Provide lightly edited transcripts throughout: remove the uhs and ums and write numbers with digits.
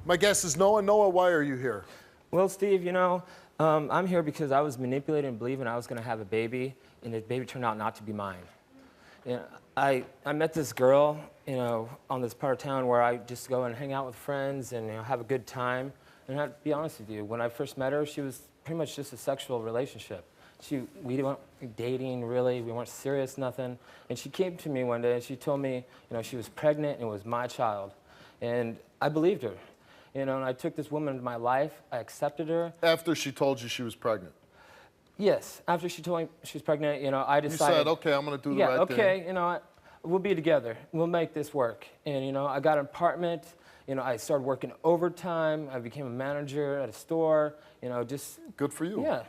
My guest is Noah. Noah, why are you here? Well, Steve, I'm here because I was manipulated and believing I was going to have a baby, and the baby turned out not to be mine. I met this girl, on this part of town where I just go and hang out with friends and have a good time. And I have to be honest with you, when I first met her, she was pretty much just a sexual relationship. We weren't dating, really. We weren't serious, nothing. And she came to me one day and she told me, she was pregnant and it was my child. And I believed her. And I took this woman into my life. I accepted her. After she told you she was pregnant? Yes. After she told me she was pregnant, I decided... You said, okay, I'm going to do the right thing. Yeah, okay, we'll be together. We'll make this work. And, I got an apartment. I started working overtime. I became a manager at a store. Just... Good for you. Yeah,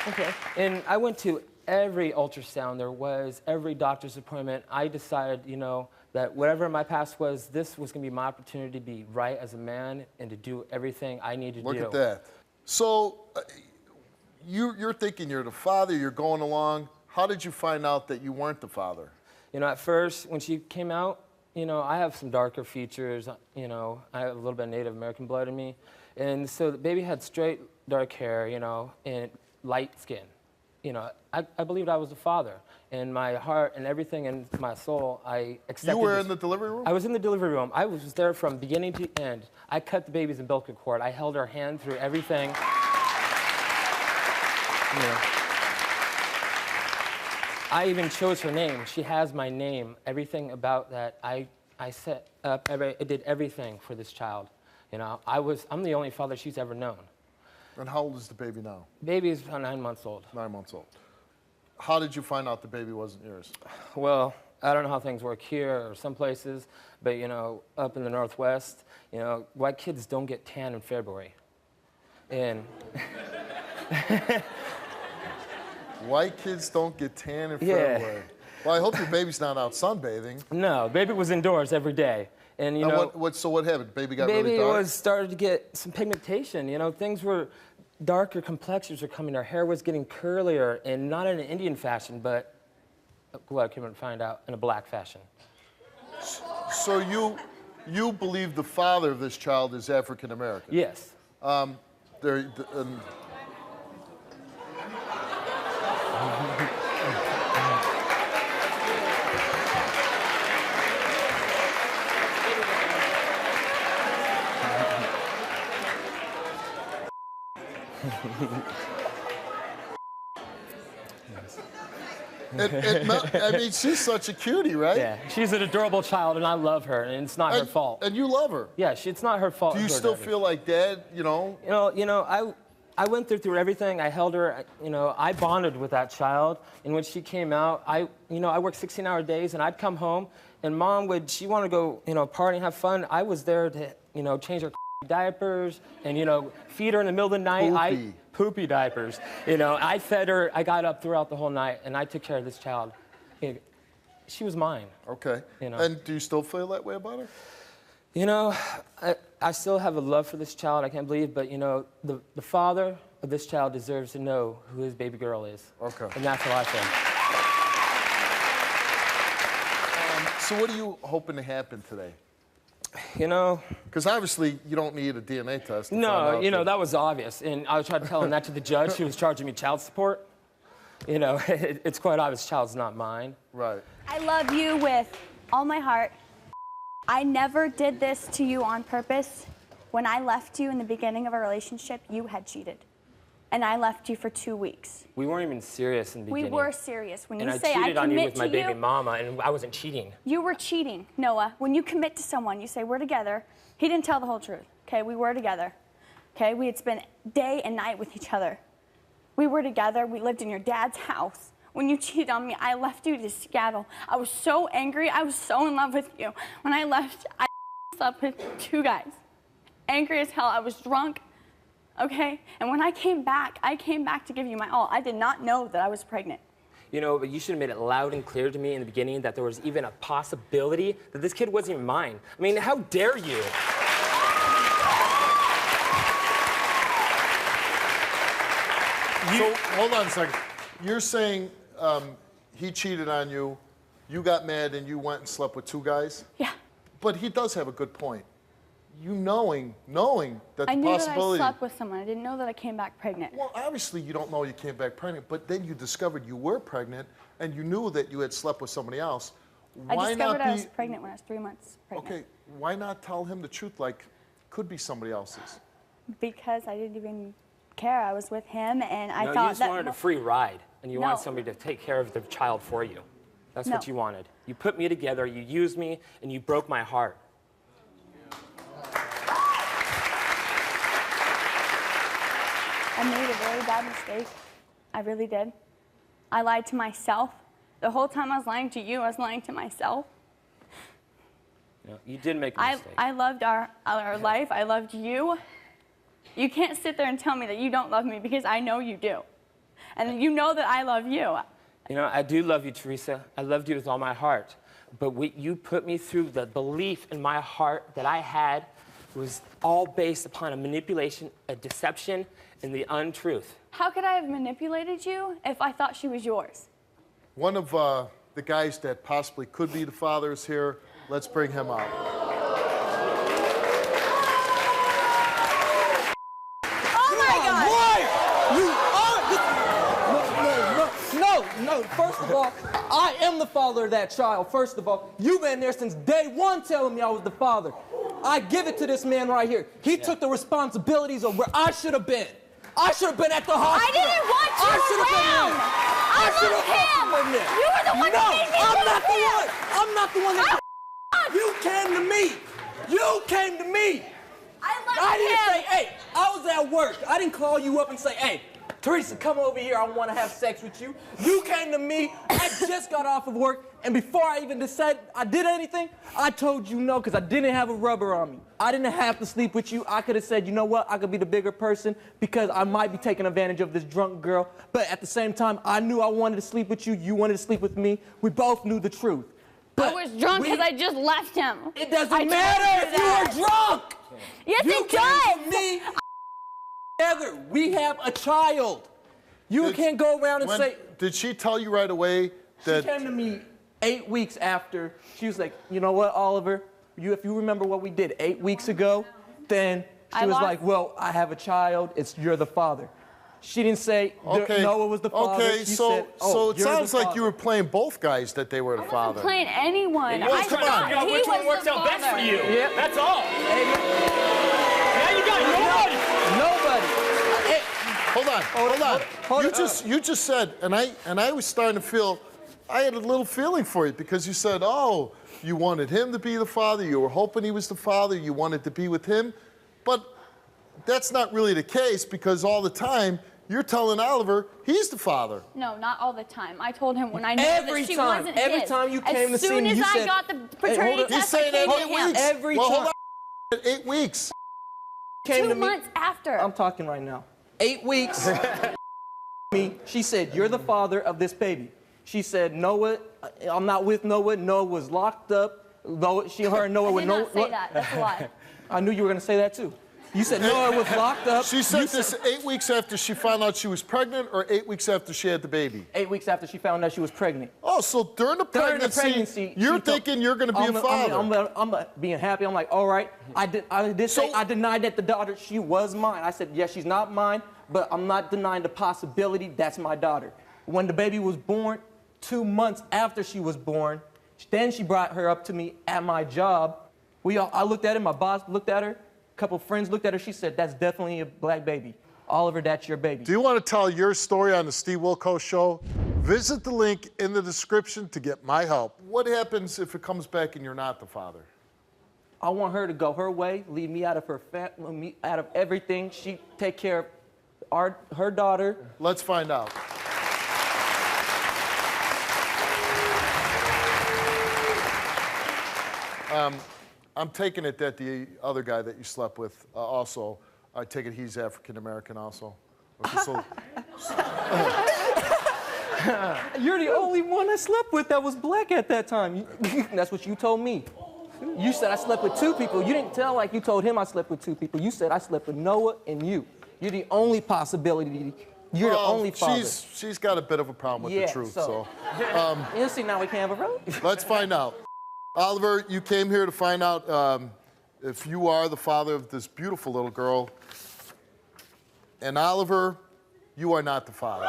Okay. And I went to every ultrasound there was, every doctor's appointment. I decided, that whatever my past was, this was going to be my opportunity to be right as a man and to do everything I needed to do. Look at that. So you're thinking you're the father, you're going along. How did you find out that you weren't the father? At first, when she came out, I have some darker features. I have a little bit of Native American blood in me. And so the baby had straight dark hair, and light skin. I believed I was the father. And my heart and everything in my soul, I accepted. You were in the delivery room? I was in the delivery room. I was there from beginning to end. I cut the baby's umbilical cord. I held her hand through everything. I even chose her name. She has my name. Everything about that, I set up, I did everything for this child. I'm the only father she's ever known. And how old is the baby now? Baby is about 9 months old. 9 months old. How did you find out the baby wasn't yours? Well, I don't know how things work here or some places, but up in the Northwest, white kids don't get tan in February. And white kids don't get tan in February. Well, I hope your baby's not out sunbathing. No, baby was indoors every day. And so what happened? Baby got really dark? Baby started to get some pigmentation. Things were darker, complexions were coming. Her hair was getting curlier, and not in an Indian fashion, but I couldn't find out, in a black fashion. So you believe the father of this child is African American? Yes. I mean, she's such a cutie, right? Yeah, she's an adorable child, and I love her, and it's not her fault. And you love her? Yeah, it's not her fault. Do you still feel like Dad, I went through everything. I held her, I bonded with that child, and when she came out, I worked 16-hour days, and I'd come home, and Mom she wanted to go, party and have fun. I was there to, change her diapers and, feed her in the middle of the night. Poopy diapers. I fed her. I got up throughout the whole night, and I took care of this child. She was mine. Okay. And do you still feel that way about her? I still have a love for this child. I can't believe, but the father of this child deserves to know who his baby girl is. Okay. And that's how I feel. So what are you hoping to happen today? Because obviously you don't need a DNA test. No, that was obvious. And I was trying to tell him that to the judge who was charging me child support. It's quite obvious child's not mine. Right. I love you with all my heart. I never did this to you on purpose. When I left you in the beginning of our relationship, you had cheated. And I left you for 2 weeks. We weren't even serious in the beginning. We were serious. When you say I commit to you... And I cheated on you with my baby mama, and I wasn't cheating. You were cheating, Noah. When you commit to someone, you say, we're together. He didn't tell the whole truth, okay? We were together, okay? We had spent day and night with each other. We were together. We lived in your dad's house. When you cheated on me, I left you to skedaddle. I was so angry. I was so in love with you. When I left, I slept with 2 guys. Angry as hell. I was drunk. Okay? And when I came back to give you my all. I did not know that I was pregnant. But you should have made it loud and clear to me in the beginning that there was even a possibility that this kid wasn't even mine. I mean, how dare you? So, hold on a second. You're saying he cheated on you. you got mad and you went and slept with 2 guys? Yeah. But he does have a good point. You knowing that I the knew that I possibility. slept with someone. I didn't know that I came back pregnant. Well, obviously you don't know you came back pregnant, but then you discovered you were pregnant and you knew that you had slept with somebody else. I Why discovered not I be was pregnant when I was 3 months pregnant. okay? Why not tell him the truth? Like, could be somebody else's. Because I didn't even care. I was with him, and I No, thought you just that. wanted a free ride, and you wanted No. somebody to take care of the child for you. That's No. what you wanted. You put me together, you used me, and you broke my heart. I made a very bad mistake. I really did. I lied to myself. The whole time I was lying to you, I was lying to myself. No, you did make a I mistake. loved our life. I loved you. You can't sit there and tell me that you don't love me because I know you do. And you know that I love you. You know, I do love you, Teresa. I loved you with all my heart. But what you put me through, the belief in my heart that I had was all based upon a manipulation, a deception, and the untruth. How could I have manipulated you if I thought she was yours? One of the guys that possibly could be the father is here. Let's bring him out. Oh my God! What? No. First of all, I am the father of that child. First of all, you've been there since day one telling me I was the father. I give it to this man right here. He took the responsibilities of where I should have been. I should have been at the hospital. I didn't want you around. I loved him. You were the one that made me I'm love not the him. one. I'm not the one that. You came to me. You came to me. I didn't say, hey, I was at work. I didn't call you up and say, hey, Teresa, come over here. I want to have sex with you. You came to me. I just got off of work. And before I even decided I did anything, I told you no because I didn't have a rubber on me. I didn't have to sleep with you. I could have said, you know what? I could be the bigger person because I might be taking advantage of this drunk girl. But at the same time, I knew I wanted to sleep with you. You wanted to sleep with me. We both knew the truth. I was drunk because I just left him. It doesn't I matter if told you you that. were drunk. Yes, You it came does. to me together. We have a child. You can't go around and say. Did she tell you right away She that? came to me 8 weeks after. She was like, you know what, Oliver? If you remember what we did 8 weeks ago, then she was like, well, I have a child. You're the father. She didn't say Noah was the father. Okay, She so said, oh, it you're the sounds like father. you were playing both guys that they were the I father. wasn't playing anyone. You're I just trying to thought figure out he which one was works the out best for father. you. Yep. That's all. Amen. Now you got nobody. Nobody. Hold on. You just said, and I was starting to feel, I had a little feeling for you because you said, oh, you wanted him to be the father, you were hoping he was the father, you wanted to be with him, but that's not really the case because all the time you're telling Oliver he's the father. No, not all the time. I told him when I knew Every that she time. wasn't Every his. time you came to see me, As you soon as said, I got the hold paternity on. test, He's saying I came that to 8 him. weeks. Every well, time. hold on. 8 weeks. Came to 2 me. months after. I'm talking right now. 8 weeks. She said, you're the father of this baby. She said, Noah, I'm not with Noah. Noah was locked up. Her and Noah I were did not say that. That's a lie. I knew you were going to say that too. You said Noah was locked up. She said this 8 weeks after she found out she was pregnant or 8 weeks after she had the baby? 8 weeks after she found out she was pregnant. Oh, so during the pregnancy, you're thinking you're going to be a father. I'm being happy. I'm like, all right. I denied that the daughter, she was mine. I said, yes, she's not mine, but I'm not denying the possibility that's my daughter. When the baby was born, 2 months after she was born, then she brought her up to me at my job. I looked at her, my boss looked at her, a couple friends looked at her. She said, that's definitely a black baby. Oliver, that's your baby. Do you want to tell your story on the Steve Wilkos Show? Visit the link in the description to get my help. What happens if it comes back and you're not the father? I want her to go her way, leave me out of her family, out of everything. She take care of her daughter. Let's find out. I'm taking it that the other guy that you slept with also, I take it he's African American also. Okay, so, You're the only one I slept with that was black at that time. That's what you told me. You said I slept with 2 people. You didn't tell like you told him I slept with 2 people. You said I slept with Noah and you. You're the only possibility You're the Well, only father. She's got a bit of a problem with the truth, so. You see, now we can't have a relationship. Let's find out. Oliver, you came here to find out if you are the father of this beautiful little girl. And Oliver, you are not the father.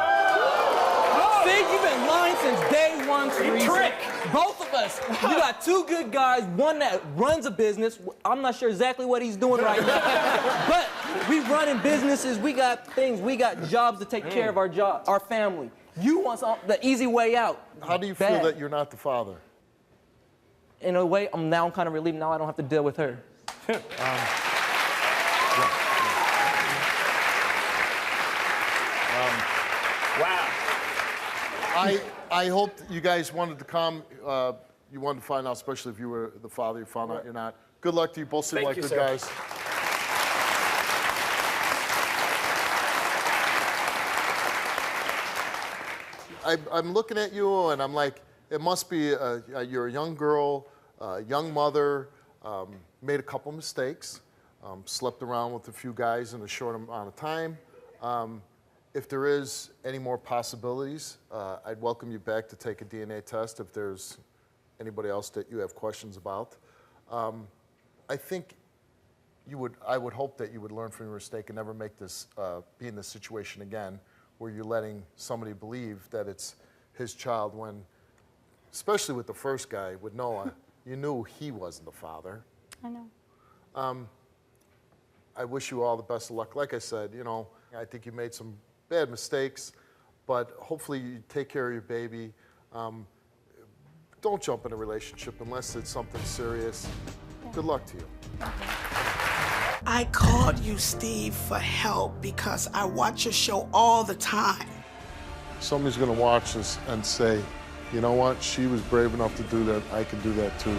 See, you've been lying since day one, Teresa. Trick. Both of us. You got two good guys, one that runs a business. I'm not sure exactly what he's doing right now. But we running businesses, we got things, we got jobs to take care of our family. You want the easy way out. How do you feel that you're not the father? In a way, I'm kind of relieved. Now I don't have to deal with her. Wow. I hope that you guys wanted to come. You wanted to find out, especially if you were the father. You found out you're not. Good luck to you. Both seem Thank like you, good sir. guys. I'm looking at you and I'm like, it must be you're a young girl, young mother, made a couple mistakes, slept around with a few guys in a short amount of time. If there is any more possibilities, I'd welcome you back to take a DNA test if there's anybody else that you have questions about. I think I would hope that you would learn from your mistake and never make this, be in this situation again where you're letting somebody believe that it's his child when, especially with the first guy, with Noah, you knew he wasn't the father. I know. I wish you all the best of luck. Like I said, you know, I think you made some bad mistakes, but hopefully you take care of your baby. Don't jump in a relationship unless it's something serious. Yeah. Good luck to you. I called you, Steve, for help because I watch your show all the time. Somebody's gonna watch this and say, you know what, she was brave enough to do that, I can do that too.